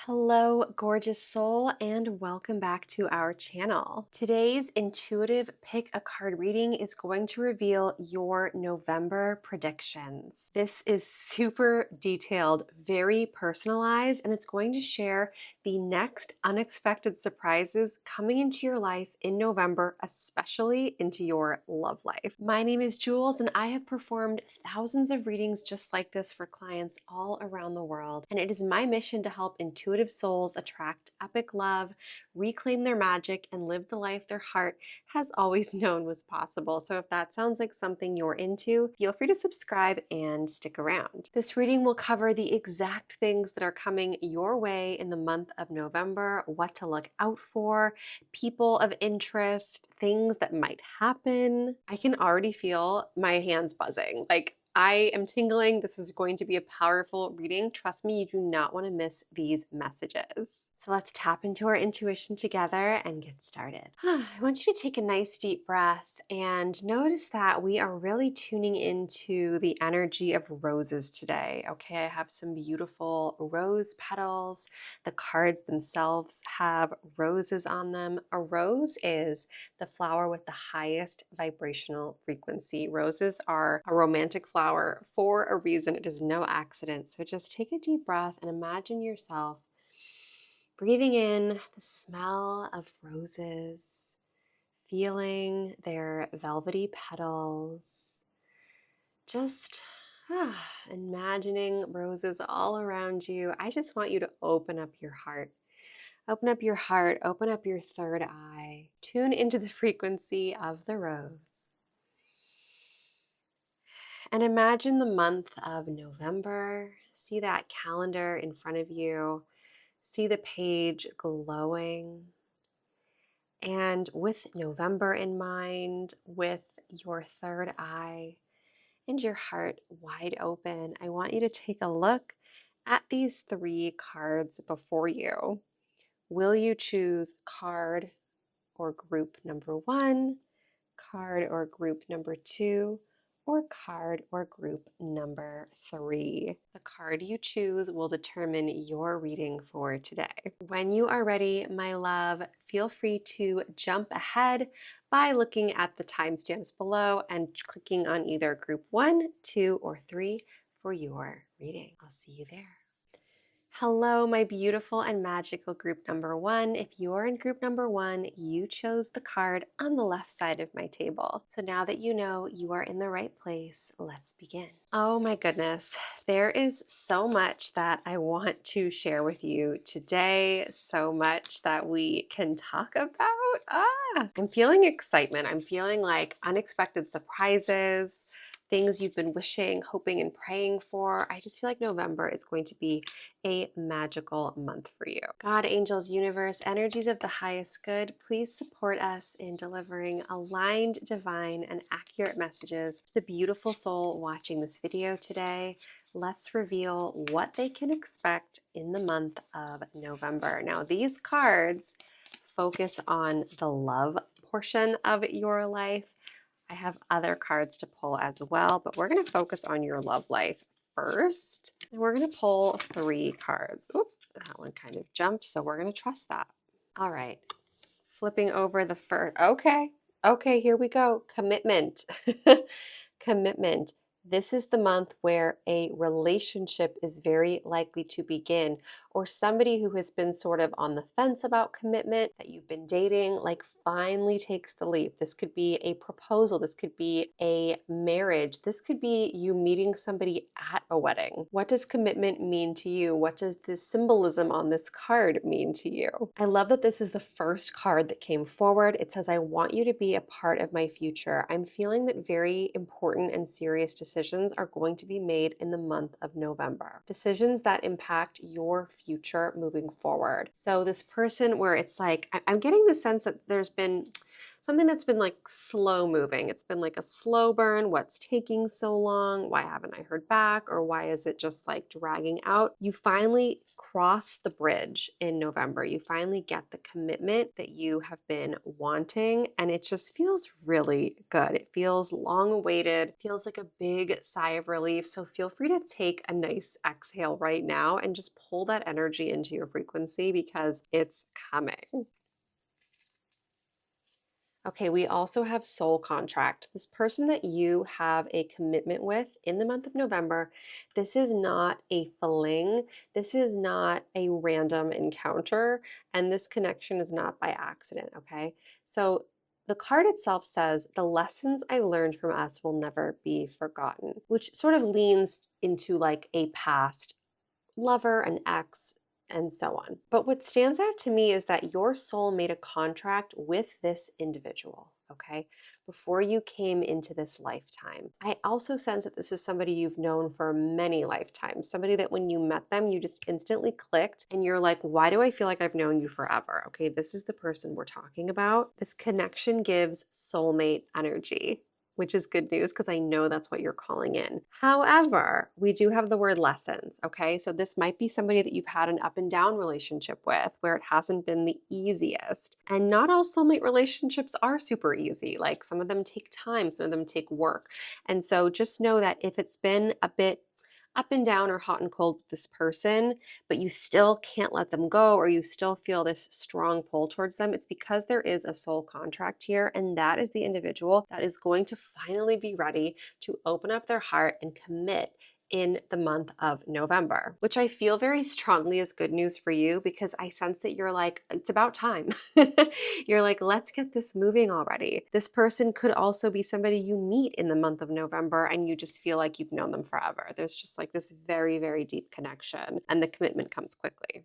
Hello, gorgeous soul, and welcome back to our channel. Today's intuitive pick a card reading is going to reveal your November predictions. This is super detailed, very personalized, and it's going to share the next unexpected surprises coming into your life in November, especially into your love life. My name is Jules, and I have performed thousands of readings just like this for clients all around the world, and it is my mission to help intuitive souls attract epic love, reclaim their magic, and live the life their heart has always known was possible. So if that sounds like something you're into, feel free to subscribe and stick around. This reading will cover the exact things that are coming your way in the month of November, what to look out for, people of interest, things that might happen. I can already feel my hands buzzing. I am tingling. This is going to be a powerful reading. Trust me, you do not want to miss these messages. So let's tap into our intuition together and get started. I want you to take a nice deep breath and notice that we are really tuning into the energy of roses today. Okay, I have some beautiful rose petals. The cards themselves have roses on them. A rose is the flower with the highest vibrational frequency. Roses are a romantic flower for a reason. It is no accident. So just take a deep breath and imagine yourself breathing in the smell of roses, feeling their velvety petals, just imagining roses all around you. I just want you to open up your heart. Open up your heart, open up your third eye, tune into the frequency of the rose. And imagine the month of November. See that calendar in front of you. See the page glowing. And with November in mind, with your third eye and your heart wide open, I want you to take a look at these three cards before you. Will you choose card or group number one, card or group number two, or card or group number three? The card you choose will determine your reading for today. When you are ready, my love, feel free to jump ahead by looking at the timestamps below and clicking on either group one, two, or three for your reading. I'll see you there. Hello, my beautiful and magical group number one. If you're in group number one, you chose the card on the left side of my table. So now that you know you are in the right place, let's begin. Oh my goodness, there is so much that I want to share with you today, so much that we can talk about. I'm feeling excitement. I'm feeling like unexpected surprises, things you've been wishing, hoping, and praying for. I just feel like November is going to be a magical month for you. God, angels, universe, energies of the highest good, please support us in delivering aligned, divine, and accurate messages to the beautiful soul watching this video today. Let's reveal what they can expect in the month of November. Now, these cards focus on the love portion of your life. I have other cards to pull as well, but we're going to focus on your love life first. And we're going to pull three cards. Oop, that one kind of jumped, so we're going to trust that. All right, flipping over the first. Okay, here we go. Commitment. Commitment. This is the month where a relationship is very likely to begin, or somebody who has been sort of on the fence about commitment that you've been dating, finally takes the leap. This could be a proposal. This could be a marriage. This could be you meeting somebody at a wedding. What does commitment mean to you? What does the symbolism on this card mean to you? I love that this is the first card that came forward. It says, I want you to be a part of my future. I'm feeling that very important and serious decisions are going to be made in the month of November. Decisions that impact your future moving forward. So this person where it's like, I'm getting the sense that there's been something that's been like slow moving. It's been like a slow burn. What's taking so long? Why haven't I heard back? Or why is it just like dragging out? You finally cross the bridge in November. You finally get the commitment that you have been wanting, and it just feels really good. It feels long awaited, feels like a big sigh of relief. So feel free to take a nice exhale right now and just pull that energy into your frequency because it's coming. Okay, we also have soul contract. This person that you have a commitment with in the month of November, this is not a fling. This is not a random encounter, and this connection is not by accident, okay? So the card itself says, the lessons I learned from us will never be forgotten, which sort of leans into like a past lover, an ex, and so on. But what stands out to me is that your soul made a contract with this individual, okay, before you came into this lifetime. I also sense that this is somebody you've known for many lifetimes, somebody that when you met them, you just instantly clicked and you're like, why do I feel like I've known you forever? Okay, this is the person we're talking about. This connection gives soulmate energy, which is good news because I know that's what you're calling in. However, we do have the word lessons, okay? So this might be somebody that you've had an up and down relationship with where it hasn't been the easiest. And not all soulmate relationships are super easy. Like some of them take time, some of them take work. And so just know that if it's been a bit up and down or hot and cold with this person, but you still can't let them go or you still feel this strong pull towards them, it's because there is a soul contract here. And that is the individual that is going to finally be ready to open up their heart and commit in the month of November, which I feel very strongly is good news for you because I sense that you're like, it's about time. You're like, let's get this moving already. This person could also be somebody you meet in the month of November and you just feel like you've known them forever. There's just like this very, very deep connection and the commitment comes quickly.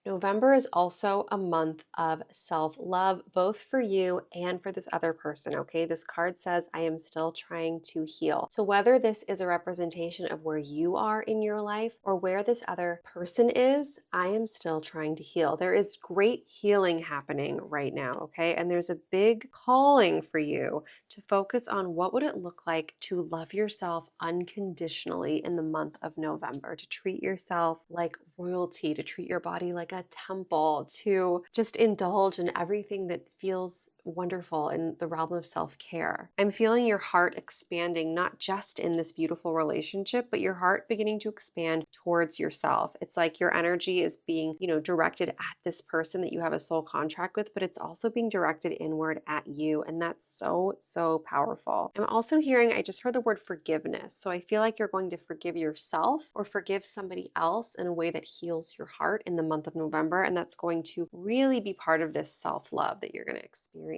November is also a month of self love, both for you and for this other person. Okay. This card says, I am still trying to heal. So, whether this is a representation of where you are in your life or where this other person is, I am still trying to heal. There is great healing happening right now. Okay. And there's a big calling for you to focus on what would it look like to love yourself unconditionally in the month of November, to treat yourself like royalty, to treat your body like a temple, to just indulge in everything that feels wonderful in the realm of self-care. I'm feeling your heart expanding, not just in this beautiful relationship, but your heart beginning to expand towards yourself. It's like your energy is being, directed at this person that you have a soul contract with, but it's also being directed inward at you. And that's so, so powerful. I'm also hearing, I just heard the word forgiveness. So I feel like you're going to forgive yourself or forgive somebody else in a way that heals your heart in the month of November. And that's going to really be part of this self-love that you're going to experience.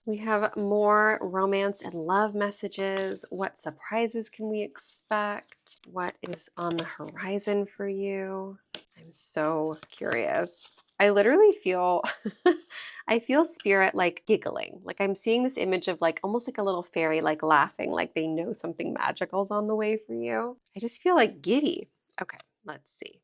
We have more romance and love messages. What surprises can we expect? What is on the horizon for you? I'm so curious. I literally feel I feel spirit like giggling. Like I'm seeing this image of like almost like a little fairy like laughing, like they know something magical's on the way for you. I just feel like giddy. Okay, let's see.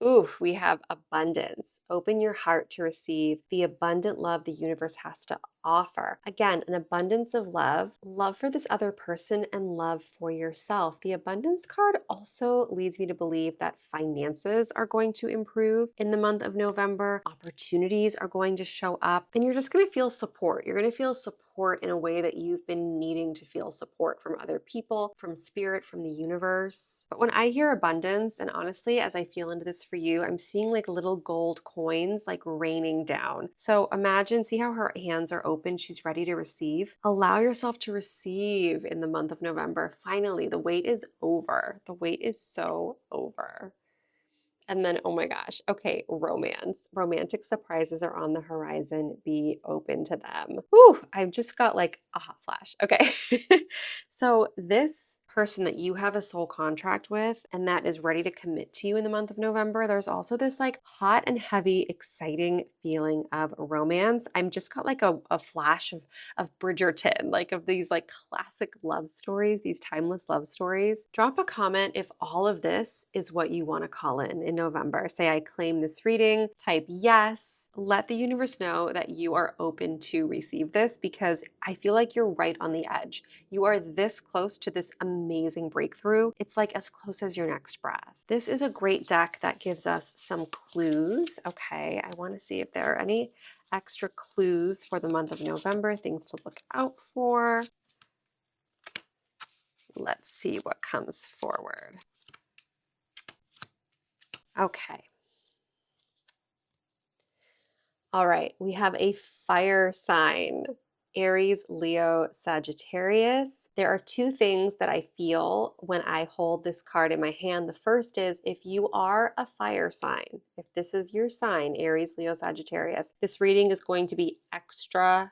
Ooh, we have abundance. Open your heart to receive the abundant love the universe has to offer. Again, an abundance of love for this other person, and love for yourself. The abundance card also leads me to believe that finances are going to improve in the month of November. Opportunities are going to show up, and you're just going to feel support. You're going to feel support in a way that you've been needing to feel support from other people, from spirit, from the universe. But when I hear abundance, and honestly, as I feel into this for you, I'm seeing like little gold coins like raining down. So imagine, see how her hands are open. She's ready to receive. Allow yourself to receive in the month of November. Finally, the wait is over. The wait is so over. And then, oh my gosh, okay, romance. Romantic surprises are on the horizon. Be open to them. Whew, I've just got like a hot flash. Okay. So this person that you have a soul contract with and that is ready to commit to you in the month of November, there's also this like hot and heavy, exciting feeling of romance. I'm just got like a flash of Bridgerton, like of these like classic love stories, these timeless love stories. Drop a comment if all of this is what you want to call in November. Say, I claim this reading, type yes. Let the universe know that you are open to receive this because I feel like you're right on the edge. You are this close to this amazing breakthrough. It's like as close as your next breath. This is a great deck that gives us some clues. Okay, I want to see if there are any extra clues for the month of November, things to look out for. Let's see what comes forward. Okay. All right, we have a fire sign. Aries, Leo, Sagittarius. There are two things that I feel when I hold this card in my hand. The first is if you are a fire sign, if this is your sign, Aries, Leo, Sagittarius, this reading is going to be extra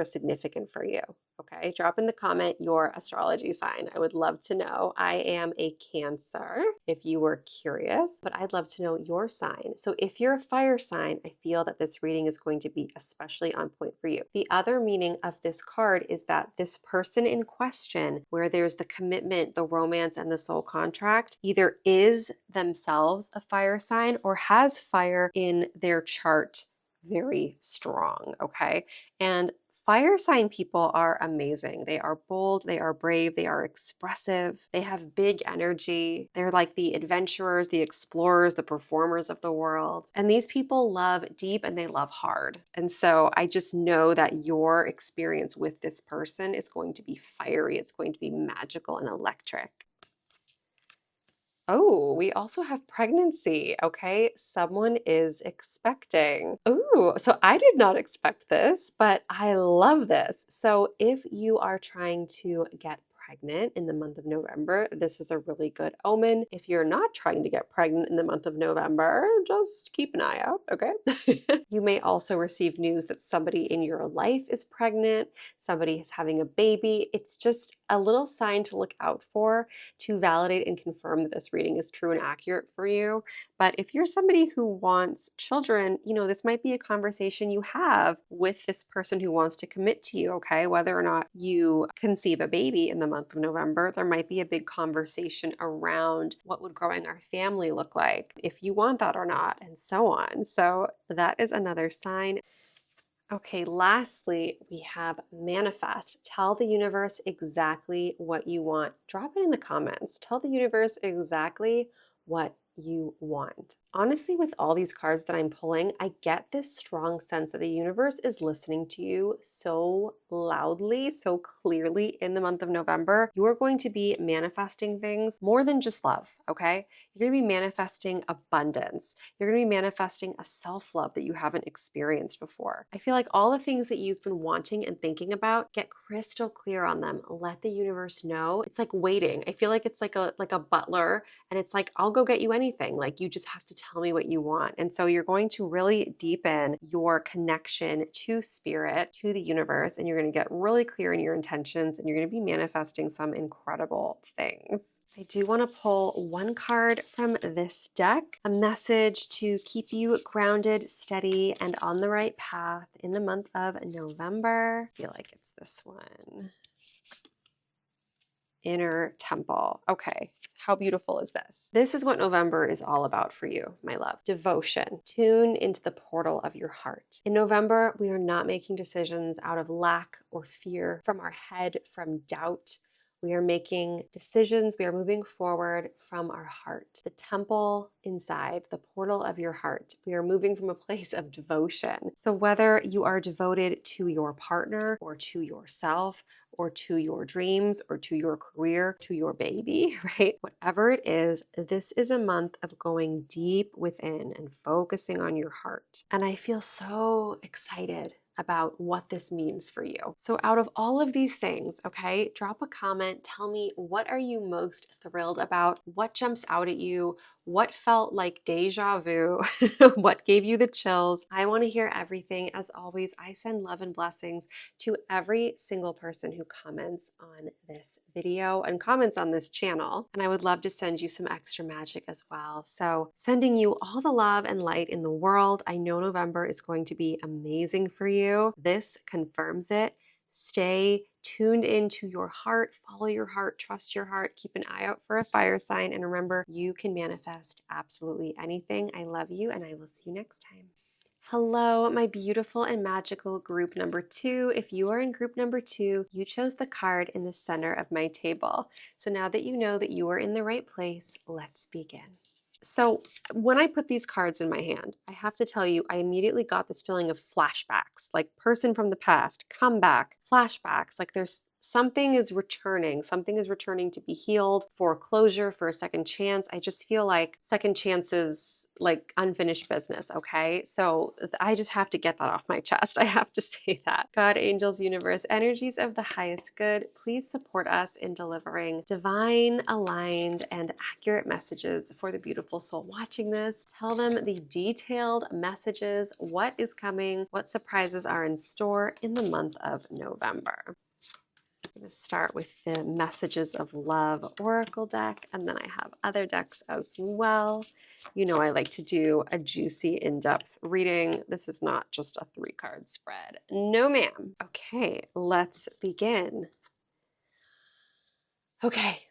significant for you. Okay, drop in the comment your astrology sign. I would love to know. I am a Cancer, if you were curious, but I'd love to know your sign. So if you're a fire sign, I feel that this reading is going to be especially on point for you. The other meaning of this card is that this person in question, where there's the commitment, the romance, and the soul contract, either is themselves a fire sign or has fire in their chart very strong, okay? And fire sign people are amazing. They are bold, they are brave, they are expressive, they have big energy. They're like the adventurers, the explorers, the performers of the world. And these people love deep and they love hard. And so I just know that your experience with this person is going to be fiery, it's going to be magical and electric. Oh, we also have pregnancy. Okay, someone is expecting. Oh, so I did not expect this, but I love this. So if you are trying to get pregnant in the month of November, this is a really good omen. If you're not trying to get pregnant in the month of November, just keep an eye out, okay? You may also receive news that somebody in your life is pregnant, somebody is having a baby. It's just a little sign to look out for to validate and confirm that this reading is true and accurate for you. But if you're somebody who wants children, this might be a conversation you have with this person who wants to commit to you, okay? Whether or not you conceive a baby in the month of November, there might be a big conversation around what would growing our family look like, if you want that or not, and so on. So that is another sign. Okay, lastly, we have manifest. Tell the universe exactly what you want. Drop it in the comments. Tell the universe exactly what you want. Honestly, with all these cards that I'm pulling, I get this strong sense that the universe is listening to you so loudly, so clearly in the month of November. You are going to be manifesting things more than just love, okay? You're going to be manifesting abundance. You're going to be manifesting a self-love that you haven't experienced before. I feel like all the things that you've been wanting and thinking about, get crystal clear on them. Let the universe know. It's like waiting. I feel like it's like a butler, and it's like, I'll go get you anything. Like, you just have to tell me what you want. And so you're going to really deepen your connection to spirit, to the universe, and you're going to get really clear in your intentions, and you're going to be manifesting some incredible things. I do want to pull one card from this deck, a message to keep you grounded, steady, and on the right path in the month of November. I feel like it's this one. Inner temple. Okay, how beautiful is this? This is what November is all about for you, my love. Devotion. Tune into the portal of your heart. In November, we are not making decisions out of lack or fear, from our head, from doubt. We are making decisions. We are moving forward from our heart. The temple inside, the portal of your heart. We are moving from a place of devotion. So whether you are devoted to your partner or to yourself, or to your dreams, or to your career, to your baby, right? Whatever it is, this is a month of going deep within and focusing on your heart. And I feel so excited about what this means for you. So out of all of these things, okay, drop a comment. Tell me, what are you most thrilled about? What jumps out at you? What felt like deja vu? What gave you the chills? I want to hear everything. As always, I send love and blessings to every single person who comments on this video and comments on this channel. And I would love to send you some extra magic as well. So sending you all the love and light in the world. I know November is going to be amazing for you. This confirms it. Stay tuned into your heart, follow your heart, trust your heart, keep an eye out for a fire sign, and remember, you can manifest absolutely anything. I love you, and I will see you next time. Hello, my beautiful and magical group number 2. If you are in group number 2, you chose the card in the center of my table. So now that you know that you are in the right place, let's begin. So when I put these cards in my hand, I have to tell you, I immediately got this feeling of flashbacks, like person from the past, come back, flashbacks, like something is returning to be healed, for closure, for a second chance. I just feel like second chances, like unfinished business, okay? So I just have to get that off my chest. I have to say that. God, angels, universe, energies of the highest good, please support us in delivering divine, aligned, and accurate messages for the beautiful soul watching this. Tell them the detailed messages, what is coming, what surprises are in store in the month of November. I'm going to start with the Messages of Love Oracle deck, and then I have other decks as well. You know I like to do a juicy, in-depth reading. This is not just a 3-card spread. No, ma'am. Okay, let's begin. Okay,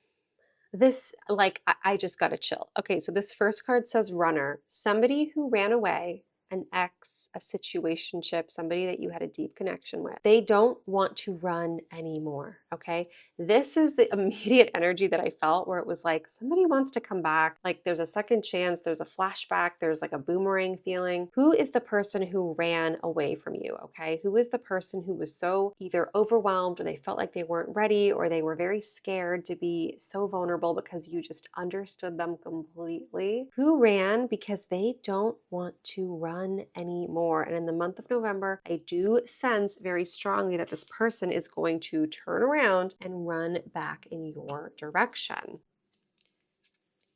this, like, I just got a chill. Okay, so this first card says runner, somebody who ran away, an ex, a situationship, somebody that you had a deep connection with. They don't want to run anymore, okay? This is the immediate energy that I felt, where it was like somebody wants to come back, like there's a second chance, there's a flashback, there's like a boomerang feeling. Who is the person who ran away from you, okay? Who is the person who was so either overwhelmed, or they felt like they weren't ready, or they were very scared to be so vulnerable because you just understood them completely? Who ran because they don't want to run anymore? And in the month of November, I do sense very strongly that this person is going to turn around and run back in your direction.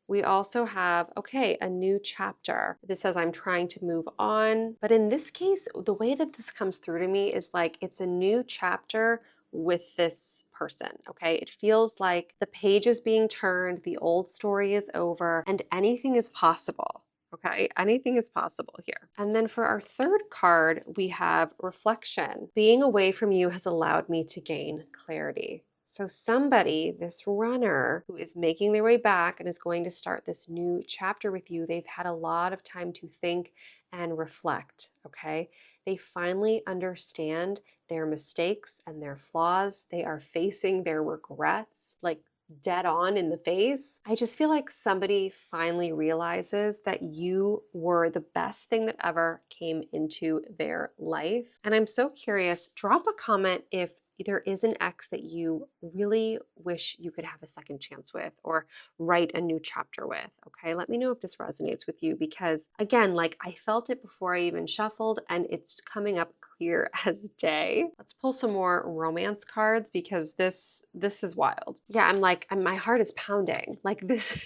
We also have, okay, a new chapter. This says I'm trying to move on. But in this case, the way that this comes through to me is like it's a new chapter with this person, okay? It feels like the page is being turned, the old story is over, and anything is possible. Okay, anything is possible here. And then for our third card, we have reflection. Being away from you has allowed me to gain clarity. So somebody, this runner who is making their way back and is going to start this new chapter with you, they've had a lot of time to think and reflect, okay? They finally understand their mistakes and their flaws. They are facing their regrets, like dead on in the face. I just feel like somebody finally realizes that you were the best thing that ever came into their life. And I'm so curious, drop a comment if there is an ex that you really wish you could have a second chance with, or write a new chapter with, okay? Let me know if this resonates with you, because again, like I felt it before I even shuffled, and it's coming up clear as day. Let's pull some more romance cards, because this is wild. Yeah, I'm like, my heart is pounding. Like this,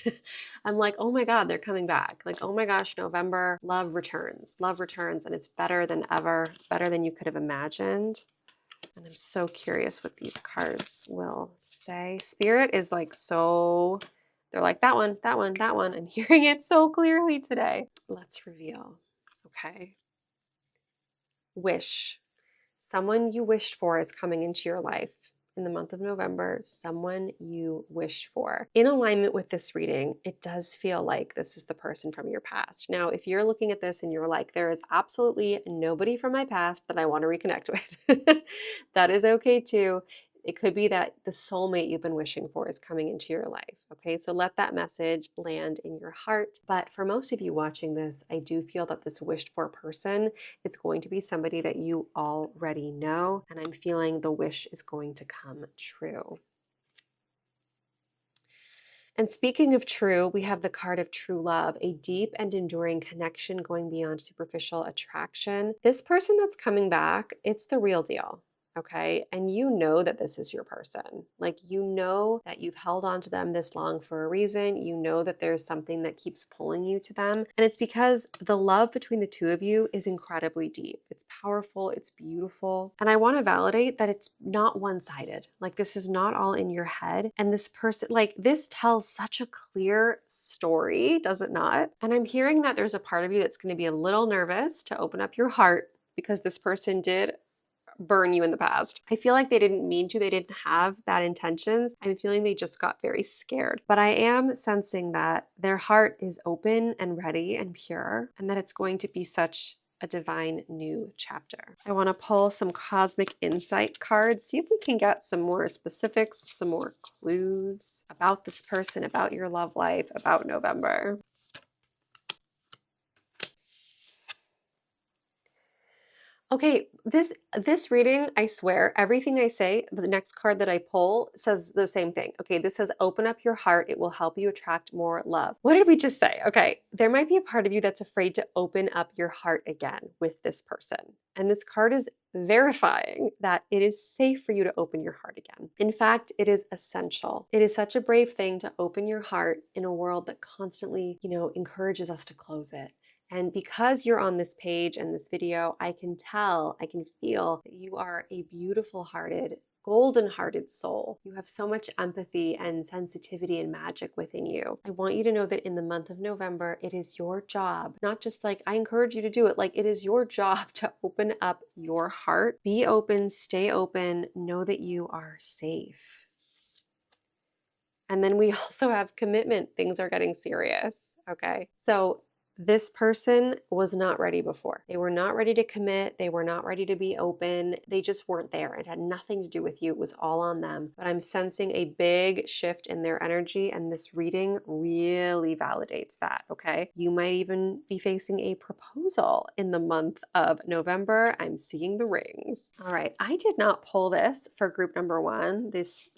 I'm like, oh my God, they're coming back. Like, oh my gosh, November, love returns, and it's better than ever, better than you could have imagined. And I'm so curious what these cards will say. Spirit is like so, they're like that one, that one, that one. I'm hearing it so clearly today. Let's reveal. Okay. Wish. Someone you wished for is coming into your life in the month of November. Someone you wished for. In alignment with this reading, it does feel like this is the person from your past. Now, if you're looking at this and you're like, there is absolutely nobody from my past that I want to reconnect with, that is okay too. It could be that the soulmate you've been wishing for is coming into your life. Okay, so let that message land in your heart. But for most of you watching this, I do feel that this wished for person is going to be somebody that you already know. And I'm feeling the wish is going to come true. And speaking of true, we have the card of true love, a deep and enduring connection going beyond superficial attraction. This person that's coming back, it's the real deal. Okay. And you know that this is your person. Like, you know that you've held on to them this long for a reason. You know that there's something that keeps pulling you to them. And it's because the love between the two of you is incredibly deep. It's powerful. It's beautiful. And I want to validate that it's not one sided. Like, this is not all in your head. And this person, like, this tells such a clear story, does it not? And I'm hearing that there's a part of you that's going to be a little nervous to open up your heart because this person did burn you in the past. I feel like they didn't mean to, they didn't have bad intentions. I'm feeling they just got very scared. But I am sensing that their heart is open and ready and pure, and that it's going to be such a divine new chapter. I want to pull some cosmic insight cards, see if we can get some more specifics, some more clues about this person, about your love life, about November. Okay, this reading, I swear, everything I say, the next card that I pull says the same thing. Okay, this says open up your heart. It will help you attract more love. What did we just say? Okay, there might be a part of you that's afraid to open up your heart again with this person. And this card is verifying that it is safe for you to open your heart again. In fact, it is essential. It is such a brave thing to open your heart in a world that constantly, encourages us to close it. And because you're on this page and this video, I can tell, I can feel that you are a beautiful hearted, golden hearted soul. You have so much empathy and sensitivity and magic within you. I want you to know that in the month of November, it is your job, not just like I encourage you to do it, like it is your job to open up your heart. Be open, stay open, know that you are safe. And then we also have commitment. Things are getting serious. Okay. So this person was not ready before. They were not ready to commit. They were not ready to be open. They just weren't there. It had nothing to do with you. It was all on them. But I'm sensing a big shift in their energy, and this reading really validates that, okay? You might even be facing a proposal in the month of November. I'm seeing the rings. All right, I did not pull this for group number one,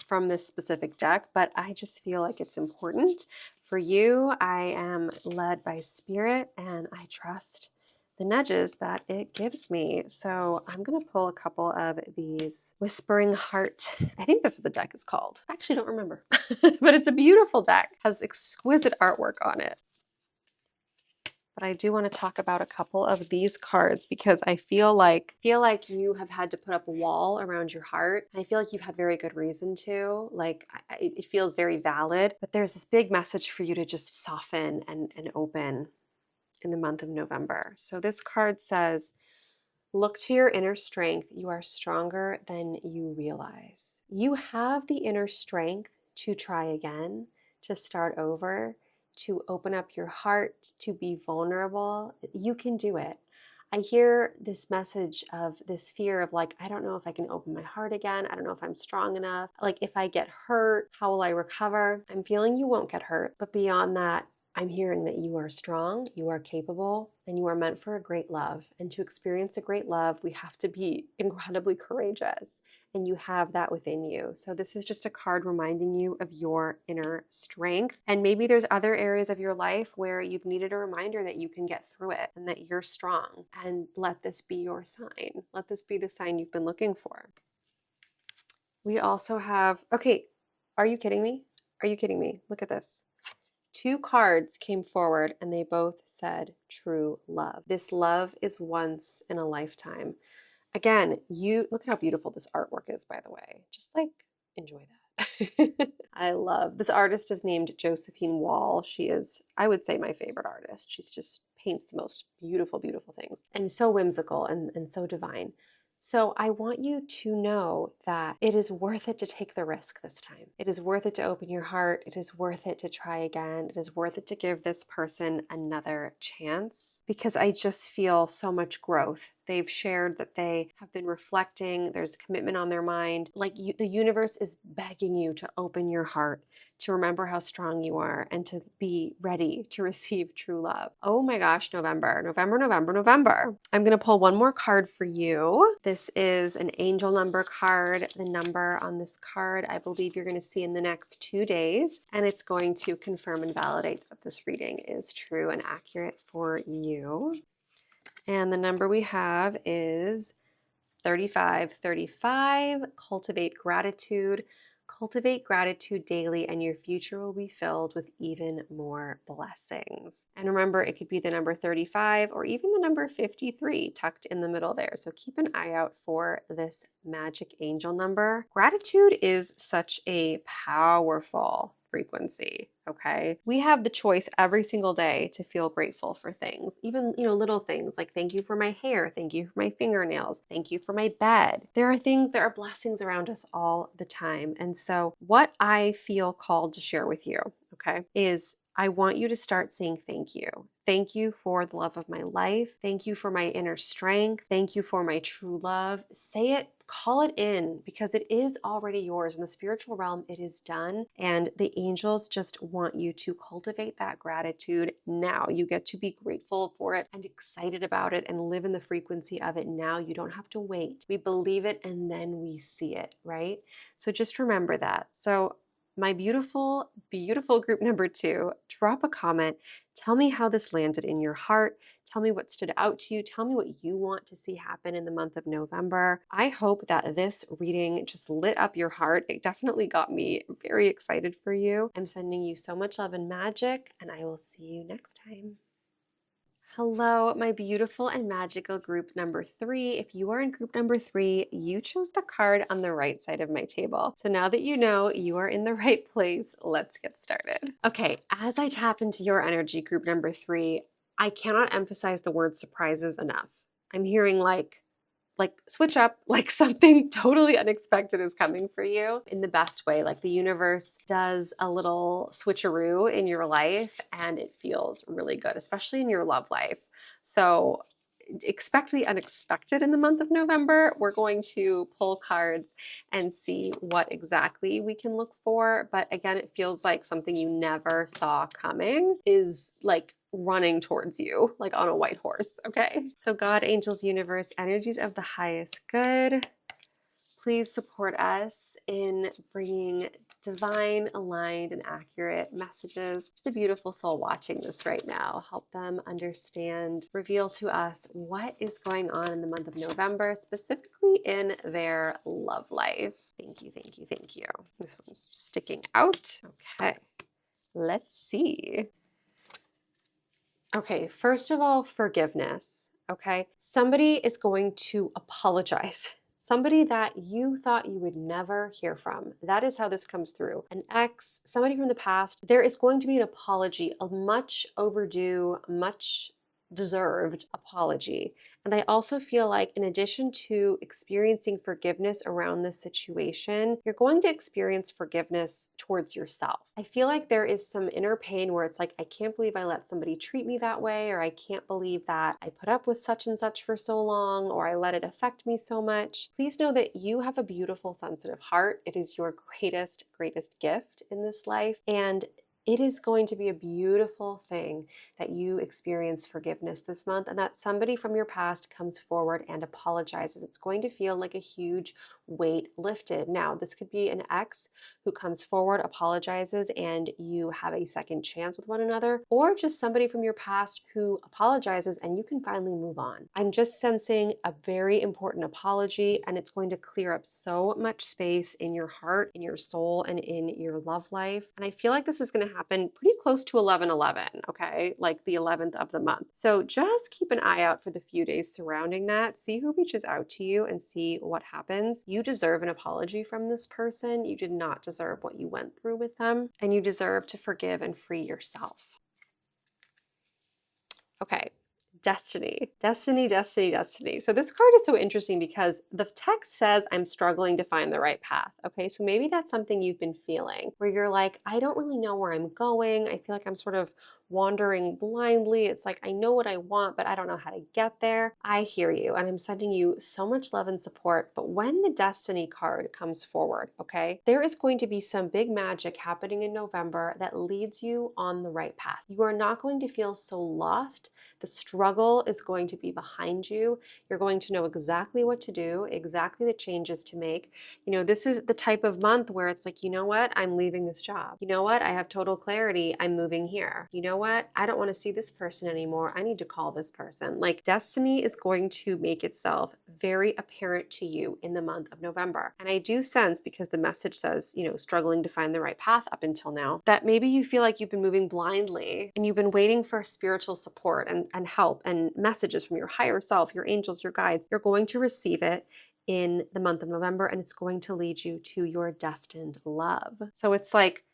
from this specific deck, but I just feel like it's important. For you, I am led by spirit and I trust the nudges that it gives me. So I'm going to pull a couple of these Whispering Heart. I think that's what the deck is called. I actually don't remember, but it's a beautiful deck. It has exquisite artwork on it. But I do want to talk about a couple of these cards because I feel like you have had to put up a wall around your heart. And I feel like you've had very good reason to. Like, it feels very valid. But there's this big message for you to just soften and open in the month of November. So this card says, look to your inner strength. You are stronger than you realize. You have the inner strength to try again, to start over, to open up your heart, to be vulnerable. You can do it. I hear this message of this fear of like, I don't know if I can open my heart again. I don't know if I'm strong enough. Like, if I get hurt, how will I recover? I'm feeling you won't get hurt. But beyond that, I'm hearing that you are strong, you are capable, and you are meant for a great love. And to experience a great love, we have to be incredibly courageous. And you have that within you. So this is just a card reminding you of your inner strength. And maybe there's other areas of your life where you've needed a reminder that you can get through it and that you're strong. And let this be your sign. Let this be the sign you've been looking for. We also have, okay, are you kidding me? Are you kidding me? Look at this. Two cards came forward and they both said true love. This love is once in a lifetime. Again, you look at how beautiful this artwork is, by the way. Just like enjoy that. I love this artist is named Josephine Wall. She is, I would say, my favorite artist. She's just paints the most beautiful, beautiful things and so whimsical and so divine. So I want you to know that it is worth it to take the risk this time. It is worth it to open your heart. It is worth it to try again. It is worth it to give this person another chance because I just feel so much growth. They've shared that they have been reflecting. There's commitment on their mind. Like the universe is begging you to open your heart, to remember how strong you are, and to be ready to receive true love. Oh my gosh, November, November, November, November. I'm going to pull one more card for you. This is an angel number card. The number on this card, I believe you're going to see in the next 2 days, and it's going to confirm and validate that this reading is true and accurate for you. And the number we have is 3535. Cultivate gratitude. Cultivate gratitude daily, and your future will be filled with even more blessings. And remember, it could be the number 35 or even the number 53 tucked in the middle there. So keep an eye out for this magic angel number. Gratitude is such a powerful frequency, okay? We have the choice every single day to feel grateful for things, even, little things like thank you for my hair, thank you for my fingernails, thank you for my bed. There are blessings around us all the time. And so what I feel called to share with you, okay, is I want you to start saying thank you. Thank you for the love of my life. Thank you for my inner strength. Thank you for my true love. Say it, call it in, because it is already yours. In the spiritual realm, it is done. And the angels just want you to cultivate that gratitude now. You get to be grateful for it and excited about it and live in the frequency of it now. You don't have to wait. We believe it and then we see it, right? So just remember that. So my beautiful, beautiful group number 2, drop a comment. Tell me how this landed in your heart. Tell me what stood out to you. Tell me what you want to see happen in the month of November. I hope that this reading just lit up your heart. It definitely got me very excited for you. I'm sending you so much love and magic, and I will see you next time. Hello, my beautiful and magical group number 3. If you are in group number 3, you chose the card on the right side of my table. So now that you know you are in the right place, let's get started. Okay, as I tap into your energy, group number 3, I cannot emphasize the word surprises enough. I'm hearing like switch up, like something totally unexpected is coming for you in the best way. Like the universe does a little switcheroo in your life and it feels really good, especially in your love life. So expect the unexpected in the month of November. We're going to pull cards and see what exactly we can look for. But again, it feels like something you never saw coming is like running towards you, like on a white horse, okay? So God, angels, universe, energies of the highest good, please support us in bringing divine, aligned, and accurate messages to the beautiful soul watching this right now. Help them understand, reveal to us what is going on in the month of November, specifically in their love life. Thank you, thank you, thank you. This one's sticking out. Okay, let's see. Okay, first of all, forgiveness, okay? Somebody is going to apologize. Somebody that you thought you would never hear from. That is how this comes through. An ex, somebody from the past, there is going to be an apology, a much overdue, much deserved apology. And I also feel like in addition to experiencing forgiveness around this situation, you're going to experience forgiveness towards yourself. I feel like there is some inner pain where it's like, I can't believe I let somebody treat me that way, or I can't believe that I put up with such and such for so long, or I let it affect me so much. Please know that you have a beautiful, sensitive heart. It is your greatest, greatest gift in this life. And it is going to be a beautiful thing that you experience forgiveness this month and that somebody from your past comes forward and apologizes. It's going to feel like a huge weight lifted. Now, this could be an ex who comes forward, apologizes, and you have a second chance with one another, or just somebody from your past who apologizes and you can finally move on. I'm just sensing a very important apology, and it's going to clear up so much space in your heart, in your soul, and in your love life. And I feel like this is going to happen pretty close to 11/11, okay? Like the 11th of the month. So just keep an eye out for the few days surrounding that. See who reaches out to you and see what happens. You deserve an apology from this person. You did not deserve what you went through with them, and you deserve to forgive and free yourself. Okay. Destiny, destiny, destiny, destiny. So this card is so interesting because the text says, I'm struggling to find the right path. Okay, so maybe that's something you've been feeling where you're like, I don't really know where I'm going. I feel like I'm sort of wandering blindly. It's like, I know what I want, but I don't know how to get there. I hear you, and I'm sending you so much love and support. But when the destiny card comes forward, okay, there is going to be some big magic happening in November that leads you on the right path. You are not going to feel so lost. The struggle struggle is going to be behind you. You're going to know exactly what to do, exactly the changes to make. You know, this is the type of month where it's like, you know what? I'm leaving this job. You know what? I have total clarity. I'm moving here. You know what? I don't want to see this person anymore. I need to call this person. Like, destiny is going to make itself very apparent to you in the month of November. And I do sense, because the message says, you know, struggling to find the right path up until now, that maybe you feel like you've been moving blindly and you've been waiting for spiritual support and help and messages from your higher self, your angels, your guides. You're going to receive it in the month of November, and it's going to lead you to your destined love. So it's like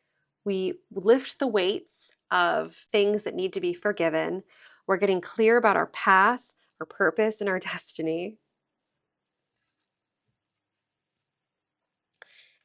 we lift the weights of things that need to be forgiven. We're getting clear about our path, our purpose, and our destiny.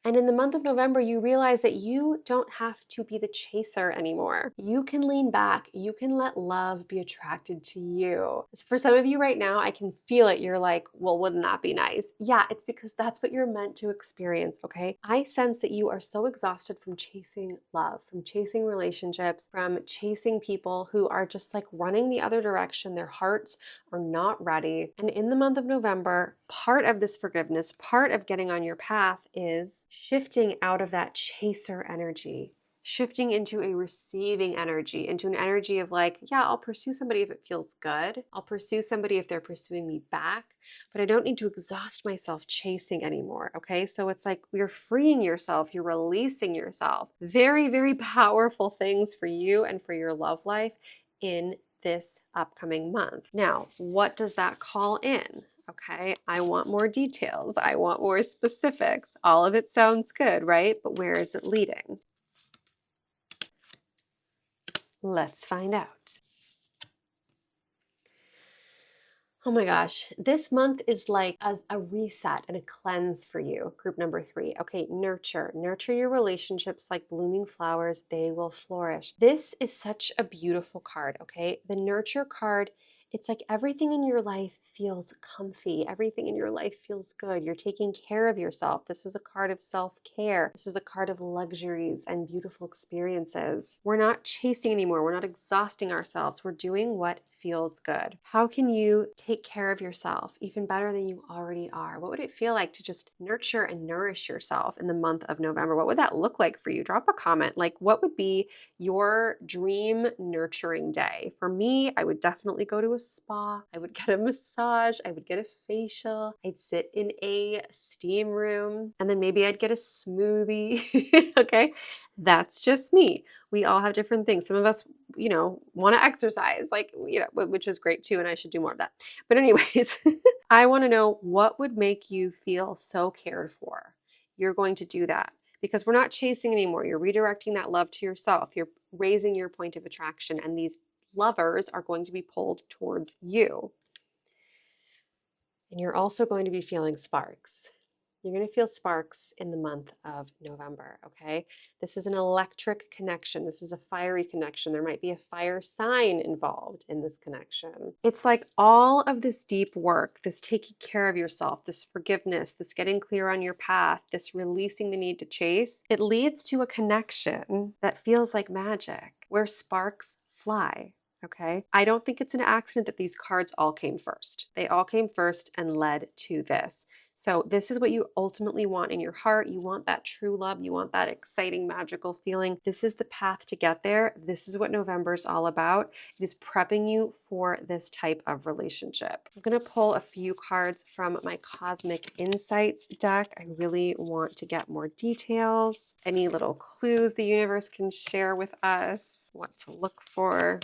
And in the month of November, you realize that you don't have to be the chaser anymore. You can lean back. You can let love be attracted to you. For some of you right now, I can feel it. You're like, well, wouldn't that be nice? Yeah, it's because that's what you're meant to experience, okay? I sense that you are so exhausted from chasing love, from chasing relationships, from chasing people who are just like running the other direction. Their hearts are not ready. And in the month of November, part of this forgiveness, part of getting on your path is shifting out of that chaser energy, shifting into a receiving energy, into an energy of like, yeah, I'll pursue somebody if it feels good. I'll pursue somebody if they're pursuing me back, but I don't need to exhaust myself chasing anymore. Okay. So it's like you're freeing yourself, you're releasing yourself. Very, very powerful things for you and for your love life in this upcoming month. Now, what does that call in? Okay, I want more details. I want more specifics. All of it sounds good, right? But where is it leading? Let's find out. Oh my gosh, this month is like as a reset and a cleanse for you. Group number 3. Okay, nurture. Nurture your relationships like blooming flowers. They will flourish. This is such a beautiful card, okay? The nurture card, it's like everything in your life feels comfy. Everything in your life feels good. You're taking care of yourself. This is a card of self-care. This is a card of luxuries and beautiful experiences. We're not chasing anymore. We're not exhausting ourselves. We're doing what feels good. How can you take care of yourself even better than you already are? What would it feel like to just nurture and nourish yourself in the month of November? What would that look like for you? Drop a comment. Like, what would be your dream nurturing day? For me, I would definitely go to a spa. I would get a massage. I would get a facial. I'd sit in a steam room, and then maybe I'd get a smoothie. Okay. That's just me. We all have different things. Some of us, you know, want to exercise, like, you know, which is great too. And I should do more of that. But anyways, I want to know what would make you feel so cared for. You're going to do that because we're not chasing anymore. You're redirecting that love to yourself. You're raising your point of attraction, and these lovers are going to be pulled towards you. And you're also going to be feeling sparks. You're going to feel sparks in the month of November, okay? This is an electric connection. This is a fiery connection. There might be a fire sign involved in this connection. It's like all of this deep work, this taking care of yourself, this forgiveness, this getting clear on your path, this releasing the need to chase, it leads to a connection that feels like magic, where sparks fly. Okay. I don't think it's an accident that these cards all came first. They all came first and led to this. So this is what you ultimately want in your heart. You want that true love. You want that exciting, magical feeling. This is the path to get there. This is what November is all about. It is prepping you for this type of relationship. I'm going to pull a few cards from my Cosmic Insights deck. I really want to get more details. Any little clues the universe can share with us, what to look for.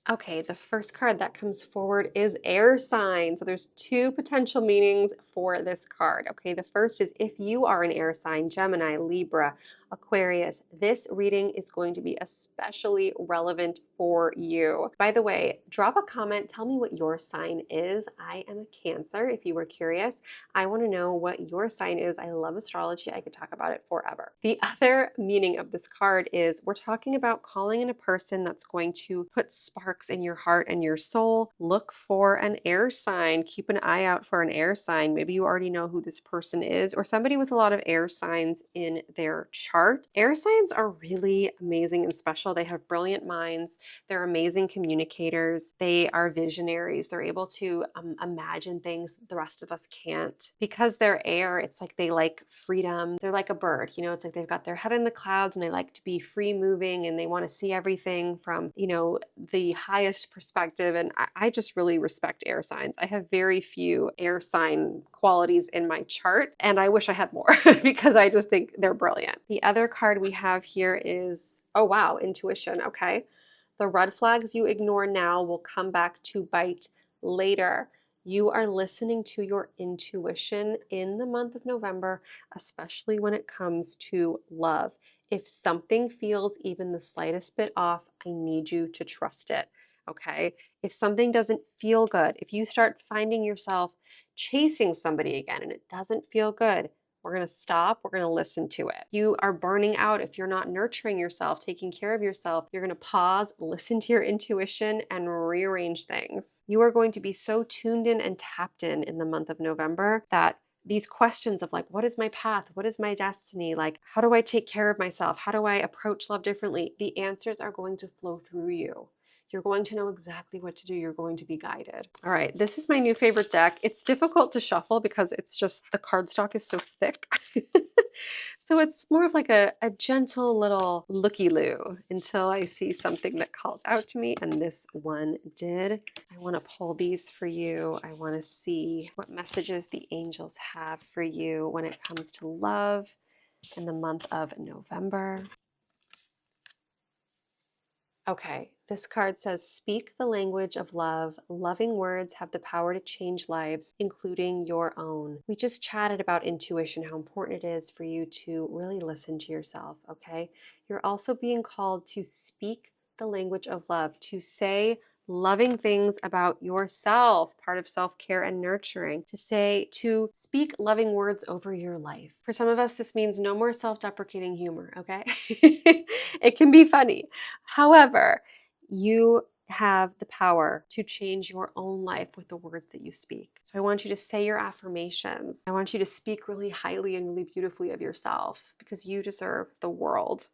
Okay, the first card that comes forward is air sign. So there's 2 potential meanings for this card. Okay, the first is if you are an air sign, Gemini, Libra, Aquarius, this reading is going to be especially relevant for you. By the way, drop a comment. Tell me what your sign is. I am a Cancer, if you were curious. I want to know what your sign is. I love astrology. I could talk about it forever. The other meaning of this card is we're talking about calling in a person that's going to put sparks in your heart and your soul. Look for an air sign. Keep an eye out for an air sign. Maybe you already know who this person is, or somebody with a lot of air signs in their chart. heart. Air signs are really amazing and special. They have brilliant minds. They're amazing communicators. They are visionaries. They're able to imagine things that the rest of us can't. Because they're air, it's like they like freedom. They're like a bird, you know, it's like they've got their head in the clouds and they like to be free moving and they want to see everything from, you know, the highest perspective. And I just really respect air signs. I have very few air sign qualities in my chart, and I wish I had more because I just think they're brilliant. The other card we have here is, oh wow, intuition. Okay. The red flags you ignore now will come back to bite later. You are listening to your intuition in the month of November, especially when it comes to love. If something feels even the slightest bit off, I need you to trust it. Okay. If something doesn't feel good, if you start finding yourself chasing somebody again and it doesn't feel good, we're going to stop. We're going to listen to it. You are burning out if you're not nurturing yourself, taking care of yourself. You're going to pause, listen to your intuition, and rearrange things. You are going to be so tuned in and tapped in the month of November that these questions of like, what is my path? What is my destiny? Like, how do I take care of myself? How do I approach love differently? The answers are going to flow through you. You're going to know exactly what to do. You're going to be guided. All right, this is my new favorite deck. It's difficult to shuffle because it's just, the cardstock is so thick. So it's more of like a gentle little looky-loo until I see something that calls out to me, and this one did. I want to pull these for you. I want to see what messages the angels have for you when it comes to love in the month of November. Okay, this card says, speak the language of love. Loving words have the power to change lives, including your own. We just chatted about intuition, how important it is for you to really listen to yourself, okay? You're also being called to speak the language of love, to say loving things about yourself, part of self-care and nurturing, to speak loving words over your life. For some of us, this means no more self-deprecating humor, okay? It can be funny. However, you have the power to change your own life with the words that you speak. So I want you to say your affirmations. I want you to speak really highly and really beautifully of yourself because you deserve the world.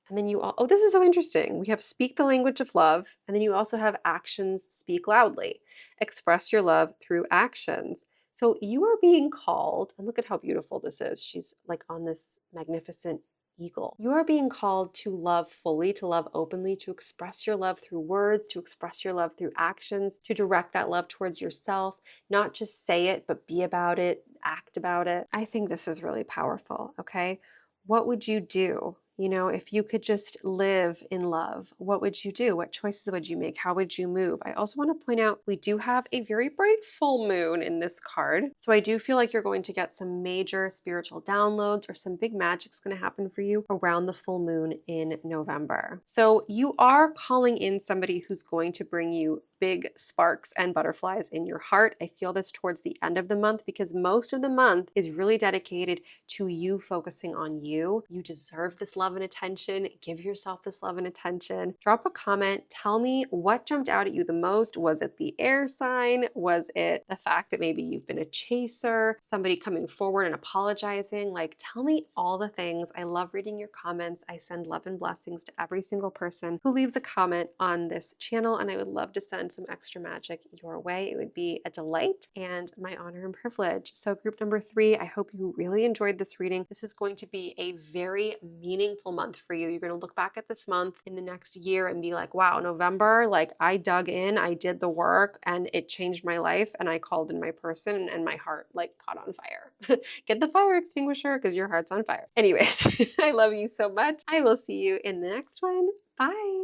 And then oh, this is so interesting. We have speak the language of love, and then you also have actions speak loudly. Express your love through actions. So you are being called, and look at how beautiful this is. She's like on this magnificent eagle. You are being called to love fully, to love openly, to express your love through words, to express your love through actions, to direct that love towards yourself, not just say it, but be about it, act about it. I think this is really powerful, okay? What would you do? You know, if you could just live in love, what would you do? What choices would you make? How would you move? I also want to point out we do have a very bright full moon in this card. So I do feel like you're going to get some major spiritual downloads or some big magic's going to happen for you around the full moon in November. So you are calling in somebody who's going to bring you big sparks and butterflies in your heart. I feel this towards the end of the month because most of the month is really dedicated to you focusing on you. You deserve this love and attention. Give yourself this love and attention. Drop a comment. Tell me what jumped out at you the most. Was it the air sign? Was it the fact that maybe you've been a chaser? Somebody coming forward and apologizing? Like, tell me all the things. I love reading your comments. I send love and blessings to every single person who leaves a comment on this channel, and I would love to send some extra magic your way. It would be a delight and my honor and privilege. So group number 3, I hope you really enjoyed this reading. This is going to be a very meaningful month for you. You're going to look back at this month in the next year and be like, wow, November, like I dug in, I did the work, and it changed my life, and I called in my person, and my heart like caught on fire. Get the fire extinguisher because your heart's on fire. Anyways, I love you so much. I will see you in the next one. Bye.